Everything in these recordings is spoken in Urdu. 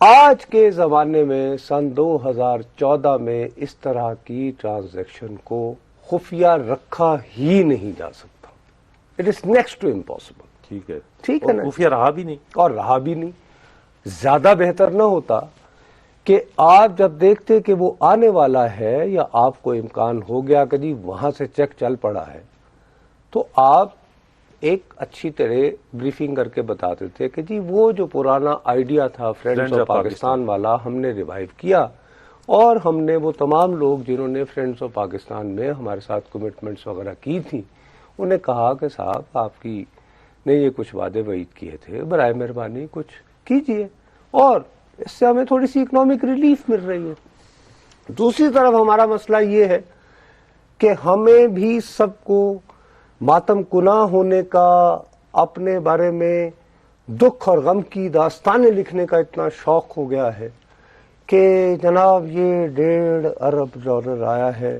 آج کے زمانے میں سن 2014 میں اس طرح کی ٹرانزیکشن کو خفیہ رکھا ہی نہیں جا سکتا. It is next to impossible. ٹھیک ہے نا, خفیہ رہا بھی نہیں, اور رہا بھی نہیں. زیادہ بہتر نہ ہوتا کہ آپ جب دیکھتے کہ وہ آنے والا ہے یا آپ کو امکان ہو گیا کہ جی وہاں سے چیک چل پڑا ہے, تو آپ ایک اچھی طرح بریفنگ کر کے بتاتے تھے کہ جی وہ جو پرانا آئیڈیا تھا فرینڈز آف پاکستان والا ہم نے ریوائیو کیا, اور ہم نے وہ تمام لوگ جنہوں نے فرینڈز آف پاکستان میں ہمارے ساتھ کمٹمنٹس وغیرہ کی تھی انہیں کہا کہ صاحب آپ کی نے یہ کچھ وعدے وعید کیے تھے, برائے مہربانی کچھ کیجئے, اور اس سے ہمیں تھوڑی سی اکنامک ریلیف مل رہی ہے. دوسری طرف ہمارا مسئلہ یہ ہے کہ ہمیں بھی سب کو ماتم کناں ہونے کا, اپنے بارے میں دکھ اور غم کی داستانیں لکھنے کا اتنا شوق ہو گیا ہے کہ جناب یہ $1.5 ارب آیا ہے.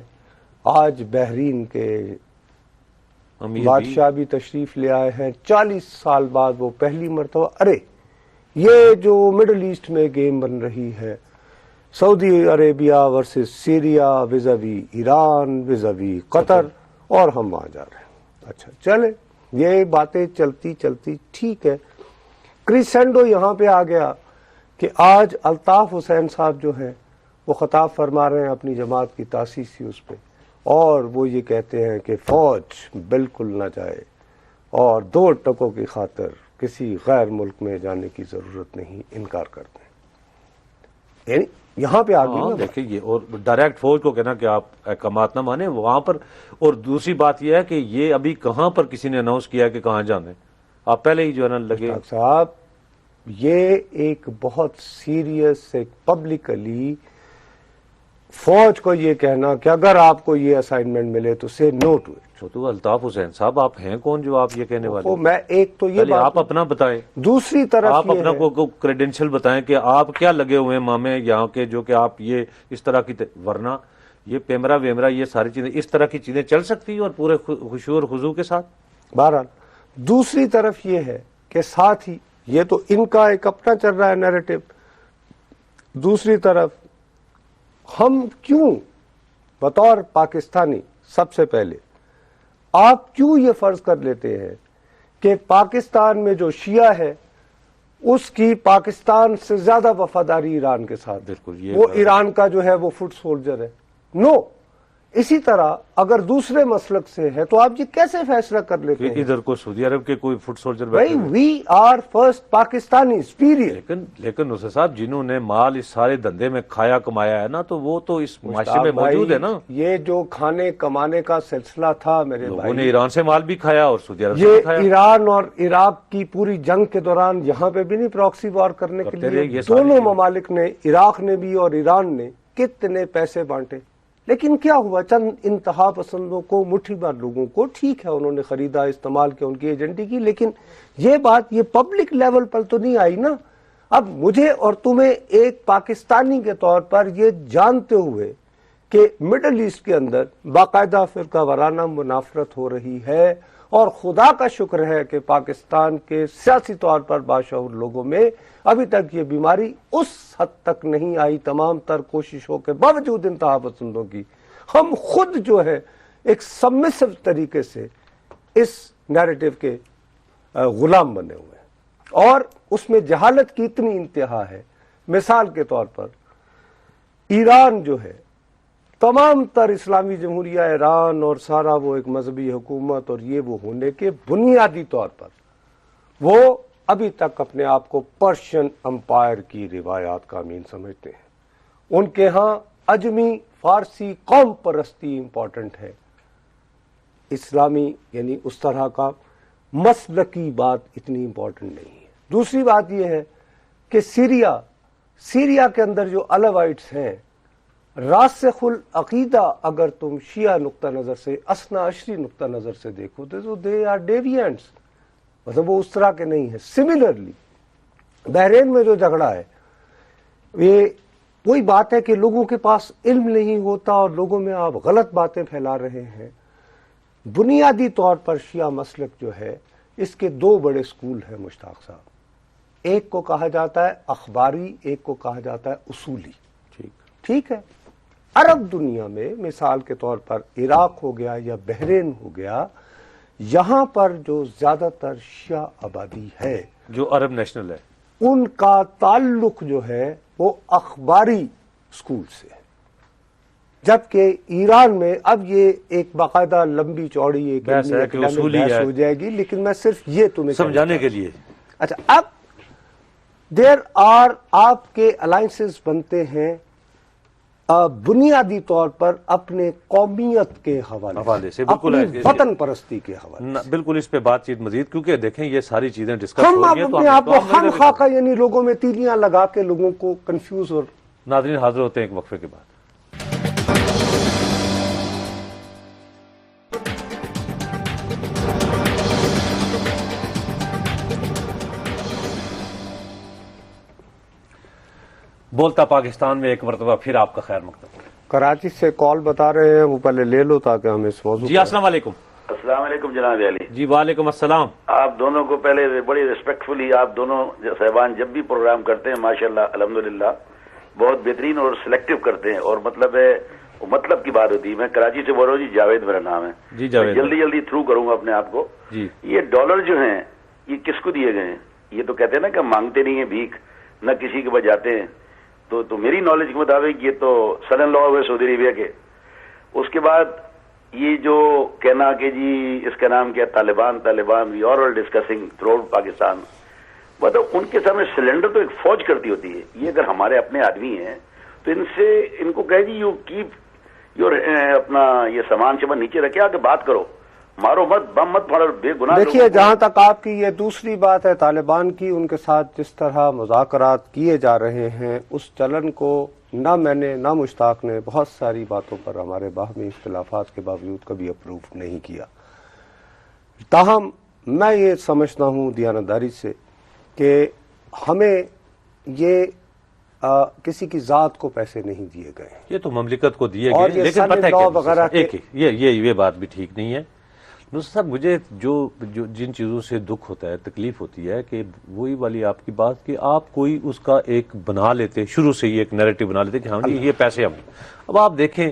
آج بحرین کے بادشاہ بھی تشریف لے آئے ہیں, 40 سال بعد وہ پہلی مرتبہ. ارے یہ جو مڈل ایسٹ میں گیم بن رہی ہے, سعودی عربیہ ورسز سیریا وزاوی ایران وزاوی قطر, اور ہم وہاں جا رہے ہیں. اچھا چلے, یہ باتیں چلتی چلتی ٹھیک ہے. کریسینڈو یہاں پہ آ گیا کہ آج الطاف حسین صاحب جو ہیں وہ خطاب فرما رہے ہیں اپنی جماعت کی تاسیسی اس پہ, اور وہ یہ کہتے ہیں کہ فوج بالکل نہ جائے اور 2 ٹکوں کی خاطر کسی غیر ملک میں جانے کی ضرورت نہیں, انکار کرتے ہیں. یعنی یہاں پہ آگے دیکھیں یہ, اور ڈائریکٹ فوج کو کہنا کہ آپ احکامات نہ مانیں وہاں پر. اور دوسری بات یہ ہے کہ یہ ابھی کہاں پر کسی نے اناؤنس کیا کہ کہاں جانے, آپ پہلے ہی جو ہے نا لگے. صاحب یہ ایک بہت سیریس ایک پبلکلی فوج کو یہ کہنا کہ اگر آپ کو یہ اسائنمنٹ ملے تو سے نو ٹو اٹ. تو الطاف حسین صاحب آپ ہیں کون جو آپ یہ کہنے والے؟ میں ایک تو یہ بات, آپ اپنا بتائیں, دوسری طرف آپ اپنا کو کریڈینشل بتائیں کہ آپ کیا لگے ہوئے ہیں مامے یہاں کے, جو کہ آپ یہ اس طرح کی, ورنہ یہ پیمرا ویمرا یہ ساری چیزیں اس طرح کی چیزیں چل سکتی ہیں اور پورے خشوع اور خضوع کے ساتھ. بہرحال دوسری طرف یہ ہے کہ ساتھ ہی یہ تو ان کا ایک اپنا چل رہا ہے نیریٹو, دوسری طرف ہم کیوں بطور پاکستانی سب سے پہلے آپ کیوں یہ فرض کر لیتے ہیں کہ پاکستان میں جو شیعہ ہے اس کی پاکستان سے زیادہ وفاداری ایران کے ساتھ, بالکل وہ ایران کا جو ہے وہ فٹ سولجر ہے. نو, اسی طرح اگر دوسرے مسلک سے ہے تو آپ یہ کیسے فیصلہ کر لیتے ہیں ادھر کو سعودی عرب کے کوئی فٹ سولجر بھائی, we are first Pakistani period. لیکن اسے صاحب جنہوں نے مال اس سارے دھندے میں کھایا کمایا ہے نا, تو وہ تو اس معاشرے میں موجود ہے نا. یہ جو کھانے کمانے کا سلسلہ تھا میرے بھائی, نے ایران سے مال بھی کھایا اور سعودی عرب سے بھی کھایا. ایران اور عراق کی پوری جنگ کے دوران یہاں پہ بھی نہیں پراکسی وار کرنے کے لیے دونوں ممالک نے, عراق نے بھی اور ایران نے, کتنے پیسے بانٹے. لیکن کیا ہوا, چند انتہا پسندوں کو, مٹھی بھر لوگوں کو ٹھیک ہے انہوں نے خریدا, استعمال کیا, ان کی ایجنٹی کی, لیکن یہ بات یہ پبلک لیول پر تو نہیں آئی نا. اب مجھے اور تمہیں ایک پاکستانی کے طور پر یہ جانتے ہوئے کہ مڈل ایسٹ کے اندر باقاعدہ فرقہ وارانہ منافرت ہو رہی ہے, اور خدا کا شکر ہے کہ پاکستان کے سیاسی طور پر باشعور لوگوں میں ابھی تک یہ بیماری اس حد تک نہیں آئی, تمام تر کوششوں کے باوجود انتہا پسندوں کی. ہم خود جو ہے ایک سبمسو طریقے سے اس نیریٹو کے غلام بنے ہوئے ہیں, اور اس میں جہالت کی اتنی انتہا ہے. مثال کے طور پر ایران جو ہے, تمام تر اسلامی جمہوریہ ایران اور سارا وہ ایک مذہبی حکومت اور یہ وہ ہونے کے بنیادی طور پر وہ ابھی تک اپنے آپ کو پرشین امپائر کی روایات کا امین سمجھتے ہیں. ان کے ہاں اجمی فارسی قوم پرستی امپورٹنٹ ہے, اسلامی یعنی اس طرح کا مسلکی بات اتنی امپورٹنٹ نہیں ہے. دوسری بات یہ ہے کہ سیریا کے اندر جو الوائٹس ہیں, راسخ العقیدہ اگر تم شیعہ نقطہ نظر سے, اثنا عشری نقطہ نظر سے دیکھو تو دے آر ڈیوینٹس, مطلب وہ اس طرح کے نہیں ہیں. سملرلی بحرین میں جو جھگڑا ہے, یہ وہی بات ہے کہ لوگوں کے پاس علم نہیں ہوتا اور لوگوں میں آپ غلط باتیں پھیلا رہے ہیں. بنیادی طور پر شیعہ مسلک جو ہے اس کے 2 بڑے سکول ہیں مشتاق صاحب. ایک کو کہا جاتا ہے اخباری، ایک کو کہا جاتا ہے اصولی. ٹھیک ہے. عرب دنیا میں مثال کے طور پر عراق ہو گیا یا بحرین ہو گیا، یہاں پر جو زیادہ تر شیعہ آبادی ہے جو عرب نیشنل ہے، ان کا تعلق جو ہے وہ اخباری اسکول سے ہے. جبکہ ایران میں اب یہ ایک باقاعدہ لمبی چوڑی ایک بحث ہے کہ اصولی بحث ہے، ہو جائے گی، لیکن میں صرف یہ تمہیں سمجھانے کے لیے. اچھا، اب دیر آر آپ کے الائنسز بنتے ہیں بنیادی طور پر اپنے قومیت کے حوالے سے، بالکل اپنی وطن پرستی کے حوالے سے. بالکل اس پہ بات چیت مزید، کیونکہ دیکھیں یہ ساری چیزیں ڈسکس ہم ہو رہی ہیں تو اپنے آپ کو ہم تو خاکہ یعنی لوگوں میں تیلیاں لگا کے لوگوں کو کنفیوز اور ناظرین حاضر ہوتے ہیں ایک وقفے کے بعد. بولتا پاکستان میں ایک مرتبہ پھر آپ کا خیر مقدم. کراچی سے کال بتا رہے ہیں، وہ پہلے لے لو تاکہ ہم اس موضوع جی السلام علیکم. السلام علیکم جناب علی. جی وعلیکم السلام. آپ دونوں کو پہلے بڑی ریسپیکٹفلی، آپ دونوں صاحبان جب بھی پروگرام کرتے ہیں ماشاءاللہ الحمدللہ بہت بہترین اور سلیکٹو کرتے ہیں، اور مطلب ہے مطلب کی بات ہوتی ہے. میں کراچی سے بول رہا ہوں جی، جاوید میرا نام ہے. جی جاوید، جلدی تھرو کروں گا اپنے آپ کو. جی یہ ڈالر جو ہیں یہ کس کو دیے گئے ہیں؟ یہ تو کہتے ہیں نا کہ مانگتے نہیں ہیں بھیک، نہ کسی کے بجاتے ہیں. تو میری نالج کے مطابق یہ تو سن ان لا ہوئے سعودی عربیہ کے. اس کے بعد یہ جو کہنا کہ جی اس کا نام کیا، Taliban we are all discussing throughout Pakistan, مطلب ان کے سامنے سلنڈر تو ایک فوج کرتی ہوتی ہے. یہ اگر ہمارے اپنے آدمی ہیں تو ان کو کہے جی یو کیپ یور اپنا یہ سامان شمان نیچے رکھے، آ کے بات کرو، مارو مت، بم مت پھاڑو، بے گناہ. دیکھیے، جہاں تک آپ کی یہ دوسری بات ہے طالبان کی، ان کے ساتھ جس طرح مذاکرات کیے جا رہے ہیں اس چلن کو نہ میں نے نہ مشتاق نے بہت ساری باتوں پر ہمارے باہمی اختلافات کے باوجود کبھی اپروو نہیں کیا. تاہم میں یہ سمجھتا ہوں دیانتداری سے کہ ہمیں یہ کسی کی ذات کو پیسے نہیں دیے گئے. یہ تو مملکت کو دیے اور گئے، یہ لیکن سن پتہ ہے لا کہ وغیرہ ایک یہ بات بھی ٹھیک نہیں ہے. نصر صاحب، مجھے جو جن چیزوں سے دکھ ہوتا ہے، تکلیف ہوتی ہے، کہ وہی والی آپ کی بات کہ آپ کوئی اس کا ایک بنا لیتے، شروع سے ہی ایک نیریٹو بنا لیتے کہ ہاں جی یہ پیسے ہم. اب آپ دیکھیں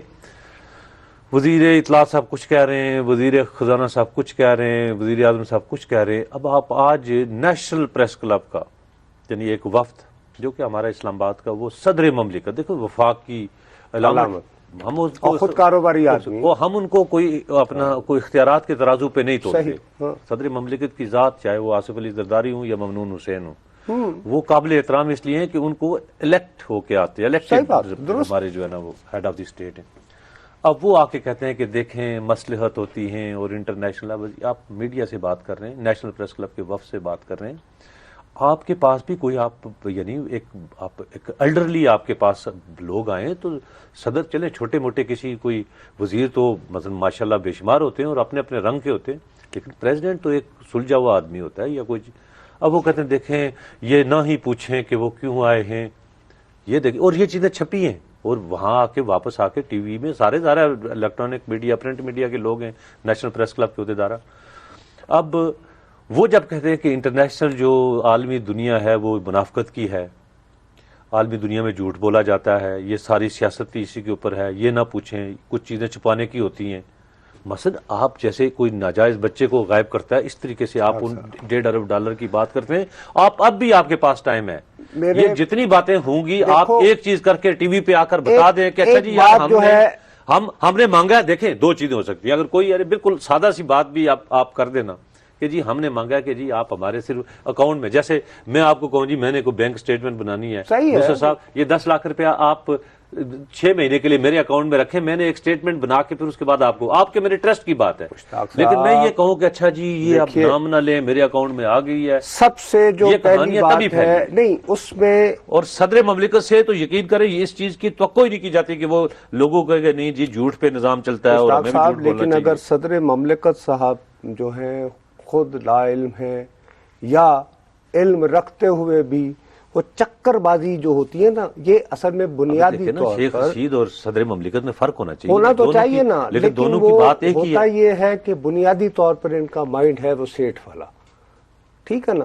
وزیر اطلاعات صاحب کچھ کہہ رہے ہیں، وزیر خزانہ صاحب کچھ کہہ رہے ہیں، وزیر اعظم صاحب کچھ کہہ رہے ہیں. اب آپ آج نیشنل پریس کلب کا یعنی ایک وفد جو کہ ہمارا اسلام آباد کا، وہ صدر مملکت، دیکھو وفاق کی علامت، ہم اس کو خود کاروباری آدمی، ہم ان کو کوئی اپنا کوئی اختیارات کے ترازو پہ نہیں توڑتے. ہاں. صدر مملکت کی ذات، چاہے وہ آصف علی زرداری ہوں یا ممنون حسین ہوں، وہ قابل احترام اس لیے ہیں کہ ان کو الیکٹ ہو کے آتے ہیں، الیکٹڈ ہمارے جو ہے نا وہ ہیڈ آف دی اسٹیٹ ہیں. اب وہ آ کے کہتے ہیں کہ دیکھیں مصلحت ہوتی ہیں اور انٹرنیشنل. آپ میڈیا سے بات کر رہے ہیں، نیشنل پریس کلب کے وفد سے بات کر رہے ہیں. آپ کے پاس بھی کوئی آپ یعنی ایک الڈرلی آپ کے پاس لوگ آئیں تو صدر چلے چھوٹے موٹے کسی کوئی وزیر تو مثلا ماشاءاللہ بے شمار ہوتے ہیں اور اپنے اپنے رنگ کے ہوتے ہیں، لیکن پریزیڈنٹ تو ایک سلجھا ہوا آدمی ہوتا ہے یا کوئی. اب وہ کہتے ہیں دیکھیں یہ نہ ہی پوچھیں کہ وہ کیوں آئے ہیں، یہ دیکھیں. اور یہ چیزیں چھپی ہیں اور وہاں آ کے واپس آ کے ٹی وی میں سارے الیکٹرانک میڈیا، پرنٹ میڈیا کے لوگ ہیں، نیشنل پریس کلب کے عہدیدار. اب وہ جب کہتے ہیں کہ انٹرنیشنل جو عالمی دنیا ہے وہ منافقت کی ہے، عالمی دنیا میں جھوٹ بولا جاتا ہے، یہ ساری سیاست اسی کے اوپر ہے، یہ نہ پوچھیں، کچھ چیزیں چھپانے کی ہوتی ہیں. مثلا آپ جیسے کوئی ناجائز بچے کو غائب کرتا ہے، اس طریقے سے آپ ان $1.5 ارب کی بات کرتے ہیں. آپ اب بھی آپ کے پاس ٹائم ہے، یہ جتنی باتیں ہوں گی آپ ایک چیز کر کے ٹی وی پہ آ کر بتا دیں کہ اچھا جی یار ہم نے مانگا ہے. دیکھیں دو چیزیں ہو سکتی ہیں، اگر کوئی بالکل سادہ سی بات بھی آپ کر دینا کہ جی ہم نے مانگا کہ جی آپ ہمارے صرف اکاؤنٹ میں، جیسے میں آپ کو کہوں جی میں نے کوئی بینک سٹیٹمنٹ بنانی ہے، دوسرا صاحب یہ 10 لاکھ روپیہ آپ 6 مہینے کے لیے میرے اکاؤنٹ میں رکھیں، میں نے ایک سٹیٹمنٹ بنا کے پھر اس کے بعد آپ کو، آپ کے میرے ٹرسٹ کی بات ہے. لیکن میں یہ کہوں کہ اچھا جی یہ اب نام نہ لیں، میرے اکاؤنٹ میں آ گئی ہے، سب سے جو پہلی بات ہے نہیں اس میں. اور صدر مملکت سے تو یقین کریں اس چیز کی توقع ہی نہیں کی جاتی کہ وہ لوگوں کو کہ نہیں جی جھوٹ پہ نظام چلتا ہے اور ہمیں بھی جھوٹ بولنا چاہیے. لیکن اگر صدر مملکت صاحب جو ہیں خود لا علم ہیں یا علم رکھتے ہوئے بھی وہ چکر بازی جو ہوتی ہے نا، یہ اصل میں بنیادی طور پر شیخ رشید اور صدر مملکت میں فرق ہونا چاہیے، ہونا تو چاہیے نا، لیکن دونوں کی بات ایک ہی ہوتا یہ ہے کہ بنیادی طور پر ان کا مائنڈ ہے وہ سیٹھ والا، ٹھیک ہے نا.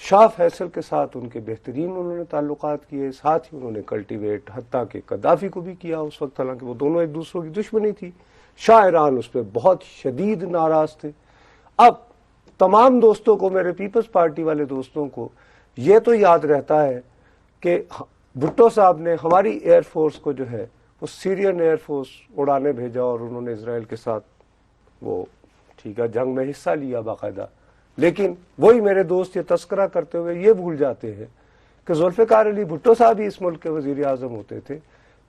شاہ فیصل کے ساتھ ان کے بہترین انہوں نے تعلقات کیے، ساتھ ہی انہوں نے کلٹیویٹ حتیٰ کہ قذافی کو بھی کیا اس وقت، حالانکہ وہ دونوں ایک دوسروں کی دشمنی تھی. شاہ ایران اس پہ بہت شدید ناراض تھے. اب تمام دوستوں کو، میرے پیپلز پارٹی والے دوستوں کو یہ تو یاد رہتا ہے کہ بھٹو صاحب نے ہماری ایئر فورس کو جو ہے وہ سیرین ایئر فورس اڑانے بھیجا اور انہوں نے اسرائیل کے ساتھ وہ ٹھیک ہے جنگ میں حصہ لیا باقاعدہ. لیکن وہی میرے دوست یہ تذکرہ کرتے ہوئے یہ بھول جاتے ہیں کہ ذوالفقار علی بھٹو صاحب ہی اس ملک کے وزیر اعظم ہوتے تھے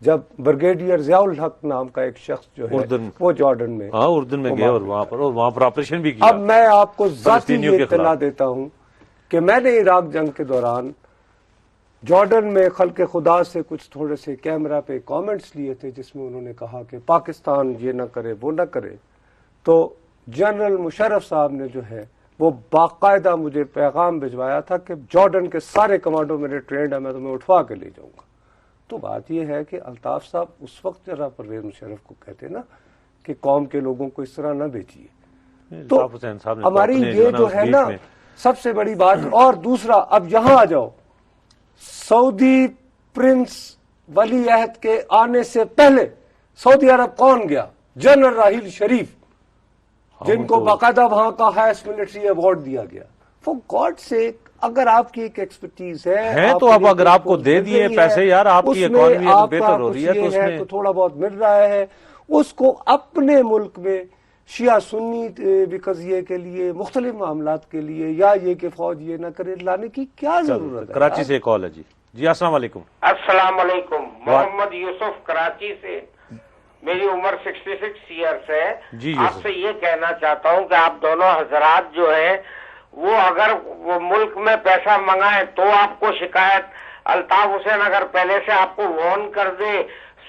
جب بریگیڈیئر ضیاء الحق نام کا ایک شخص جو ہے وہ جارڈن میں اردن میں گیا اور وہاں پر آپریشن بھی کیا. اب میں آپ کو ذاتی یہ اطلاع دیتا ہوں کہ میں نے عراق جنگ کے دوران جارڈن میں خلق خدا سے کچھ تھوڑے سے کیمرہ پہ کامنٹس لیے تھے جس میں انہوں نے کہا کہ پاکستان یہ نہ کرے وہ نہ کرے. تو جنرل مشرف صاحب نے جو ہے وہ باقاعدہ مجھے پیغام بھجوایا تھا کہ جارڈن کے سارے کمانڈو میرے ٹرینڈ ہیں، میں تمہیں اٹھوا کے لے جاؤں گا. تو بات یہ ہے کہ الطاف صاحب اس وقت ذرا پرویز مشرف کو کہتے نا کہ قوم کے لوگوں کو اس طرح نہ بیچیے. تو ہماری یہ جو ہے نا سب سے بڑی بات. اور دوسرا، اب یہاں آ جاؤ، سعودی پرنس ولی عہد کے آنے سے پہلے سعودی عرب کون گیا؟ جنرل راحیل شریف، جن کو باقاعدہ وہاں کا ہائیسٹ ملٹری ایوارڈ دیا گیا. فور گاڈ سیک، اگر آپ کی ایک ایکسپرٹیز ہے تو اب اگر آپ کو دے دیے پیسے، یار آپ کی اکانومی بہتر ہو رہی ہے تو اس میں تو تھوڑا بہت مل رہا ہے، اس کو اپنے ملک میں شیعہ سنی قضیے کے لیے، مختلف معاملات کے لیے، یا یہ کہ فوج یہ نہ کرے، لانے کی کیا ضرورت ہے؟ کراچی سے کال ہے جی السلام علیکم. السلام علیکم، محمد یوسف کراچی سے. میری عمر 66 ایئرس ہے. آپ سے یہ کہنا چاہتا ہوں کہ آپ دونوں حضرات جو ہیں وہ اگر وہ ملک میں پیسہ منگائیں تو آپ کو شکایت، الطاف حسین اگر پہلے سے آپ کو وارن کر دے،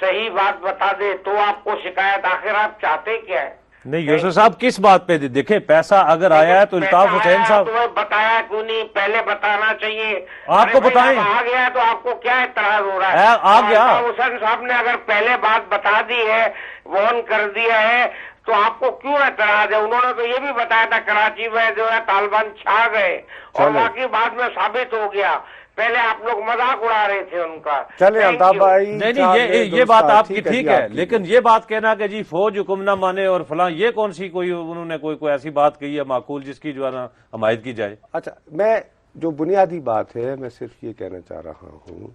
صحیح بات بتا دے تو آپ کو شکایت. آخر آپ چاہتے کیا ہے؟ نہیں یوسف صاحب کس بات پہ دیکھیں، پیسہ اگر آیا ہے تو الطاف حسین صاحب تو بتایا کیوں نہیں؟ پہلے بتانا چاہیے. آپ کو بتائیں. آ گیا تو آپ کو کیا اعتراض ہو رہا ہے؟ آ گیا. الطاف حسین صاحب نے اگر پہلے بات بتا دی ہے، وارن کر دیا ہے، تو آپ کو کیوں اعتراض ہے؟ انہوں نے تو یہ بھی بتایا تھا کراچی میں جو ہے طالبان چھا گئے، اور باقی بعد میں ثابت ہو گیا. پہلے آپ لوگ مذاق اڑا رہے تھے ان کا. چلے الطاف بھائی، نہیں یہ بات آپ کی ٹھیک ہے، لیکن یہ بات کہنا کہ جی فوج حکم نہ مانے اور فلاں، یہ کون سی کوئی انہوں نے کوئی ایسی بات کہی ہے معقول جس کی جو ہے نا حمایت کی جائے؟ اچھا، میں جو بنیادی بات ہے میں صرف یہ کہنا چاہ رہا ہوں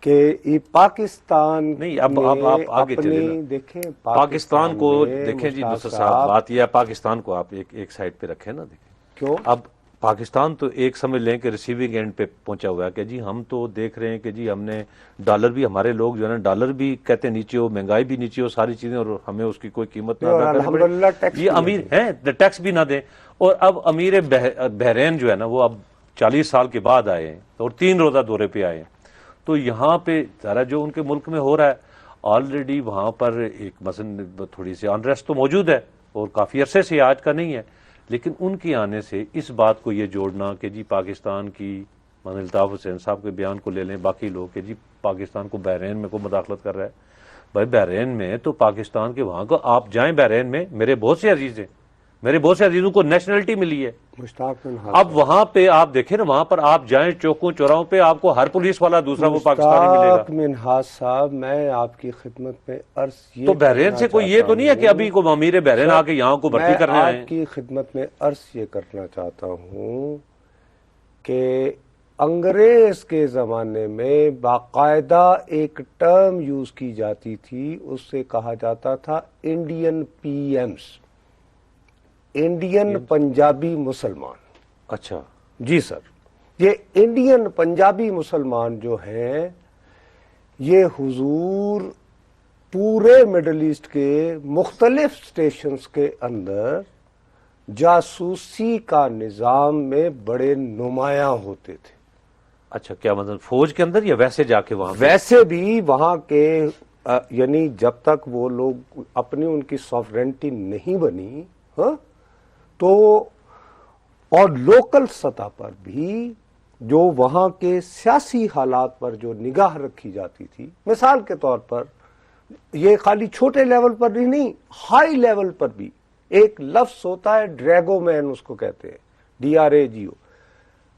کہ یہ پاکستان نہیں، اب آپ آگے چلیں نا. دیکھیں پاکستان کو دیکھیں جی دوسرا صاحب، بات یہ ہے پاکستان کو آپ ایک سائڈ پہ رکھیں نا. دیکھیں کیوں اب پاکستان تو ایک سمجھ لیں کہ ریسیونگ اینڈ پہ پہنچا ہوا ہے کہ جی ہم تو دیکھ رہے ہیں کہ جی ہم نے ڈالر بھی، ہمارے لوگ جو ہے نا ڈالر بھی کہتے ہیں نیچے ہو، مہنگائی بھی نیچے ہو، ساری چیزیں، اور ہمیں اس کی کوئی قیمت نہ ادا کرنی پڑے. یہ امیر ہیں ٹیکس بھی نہ دیں. اور اب امیر بحرین جو ہے نا وہ اب 40 سال کے بعد آئے ہیں اور 3 روزہ دورے پہ آئے ہیں. تو یہاں پہ ذرا جو ان کے ملک میں ہو رہا ہے آلریڈی وہاں پر ایک مثلا تھوڑی سی انریسٹ تو موجود ہے اور کافی عرصے سے، آج کا نہیں ہے، لیکن ان کے آنے سے اس بات کو یہ جوڑنا کہ جی پاکستان کی، مثلا الطاف حسین صاحب کے بیان کو لے لیں، باقی لوگ کہ جی پاکستان کو بحرین میں کوئی مداخلت کر رہا ہے. بھائی بحرین میں تو پاکستان کے وہاں کو آپ جائیں، بحرین میں میرے بہت سے عزیز ہیں، میرے بہت سے عزیزوں کو نیشنلٹی ملی ہے. اب وہاں پہ آپ دیکھیں نا، وہاں پر آپ جائیں چوکوں چوراہوں پہ آپ کو ہر پولیس والا دوسرا وہ پاکستانی ملے گا. منہاج صاحب، میں آپ کی خدمت میں عرض یہ تو بحرین سے کوئی یہ تو نہیں ہے کہ ابھی کو امیر بحرین آ کے یہاں کو بھرتی کرنے آئے ہیں. آپ کی خدمت میں عرض یہ کرنا چاہتا ہوں کہ انگریز کے زمانے میں باقاعدہ ایک ٹرم یوز کی جاتی تھی، اس سے کہا جاتا تھا انڈین پی ایمز، انڈین پنجابی مسلمان. اچھا جی سر، یہ انڈین پنجابی مسلمان جو ہیں یہ حضور پورے مڈل ایسٹ کے مختلف سٹیشنز کے اندر جاسوسی کا نظام میں بڑے نمایاں ہوتے تھے. اچھا، کیا مطلب فوج کے اندر یا ویسے جا کے وہاں؟ ویسے بھی وہاں کے، یعنی جب تک وہ لوگ اپنی ان کی سافرینٹی نہیں بنی، ہاں، تو اور لوکل سطح پر بھی جو وہاں کے سیاسی حالات پر جو نگاہ رکھی جاتی تھی، مثال کے طور پر یہ خالی چھوٹے لیول پر بھی نہیں، ہائی لیول پر بھی ایک لفظ ہوتا ہے ڈریگو مین، اس کو کہتے ہیں DRAGO.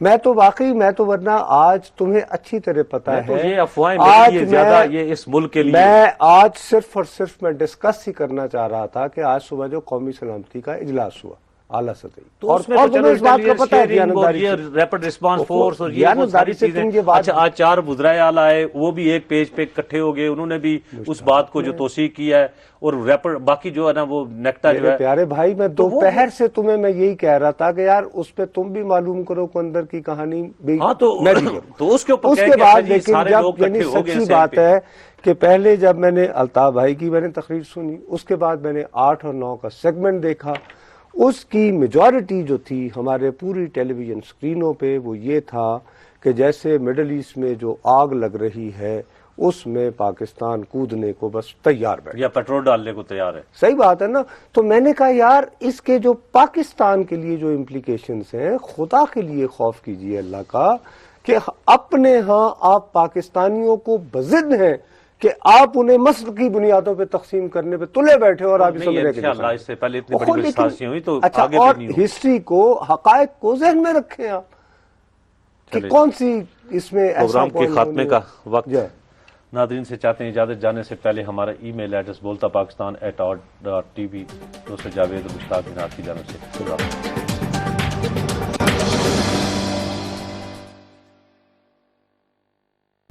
میں تو واقعی میں تو ورنہ آج تمہیں اچھی طرح پتا میں تو ہے یہ افواہیں آج میرے لیے زیادہ یہ اس ملک کے لیے میں آج صرف اور صرف میں ڈسکس ہی کرنا چاہ رہا تھا کہ آج صبح جو قومی سلامتی کا اجلاس ہوا اعلیٰ سطحی تو اس میں تو چلو اس بات کا پتہ ہے یہ ریپڈ رسپانس فورس اور یہ وہ ساری چیزیں. اچھا آج 4 وزرائے اعلیٰ آئے, وہ بھی ایک پیج پہ اکٹھے ہو گئے, انہوں نے بھی اس بات کو جو توثیق کیا ہے, اور ریپڈ باقی جو ہے نا وہ نیکٹا جو ہے. پیارے بھائی میں دوپہر سے تمہیں میں یہی کہہ رہا تھا کہ یار اس پہ تم بھی معلوم کرو کہ اندر کی کہانی بھی میں بھی کروں. تو اس کے اوپر اس کے بعد لیکن جب یعنی سچی بات ہے کہ پہلے جب میں نے الطاف بھائی کی میں نے تقریر سنی, اس کے بعد میں نے 8 اور 9 کا سیگمنٹ دیکھا, اس کی میجورٹی جو تھی ہمارے پوری ٹیلی ویژن سکرینوں پہ وہ یہ تھا کہ جیسے مڈل ایسٹ میں جو آگ لگ رہی ہے اس میں پاکستان کودنے کو بس تیار بیٹھا, یا پیٹرول ڈالنے کو تیار ہے. صحیح بات ہے نا. تو میں نے کہا یار اس کے جو پاکستان کے لیے جو امپلیکیشنز ہیں, خدا کے لیے خوف کیجئے اللہ کا کہ اپنے ہاں آپ پاکستانیوں کو بضد ہیں کہ آپ انہیں مسلک کی بنیادوں پہ تقسیم کرنے پہ تلے بیٹھے اور آپ سمجھ رہے انشاءاللہ اس سے پہلے اتنی بڑی بڑی سازشیں ہوئی تو اچھا, آگے اور بھی نہیں ہسٹری کو حقائق کو ذہن میں رکھیں آپ کہ کون سی اس میں ایسا پروگرام کے خاتمے کا وقت. ناظرین سے چاہتے ہیں اجازت جانے سے پہلے ہمارا ای میل ایڈریس boltapakistan@art.tv. دوست جاوید مشتاق کی جانب سے.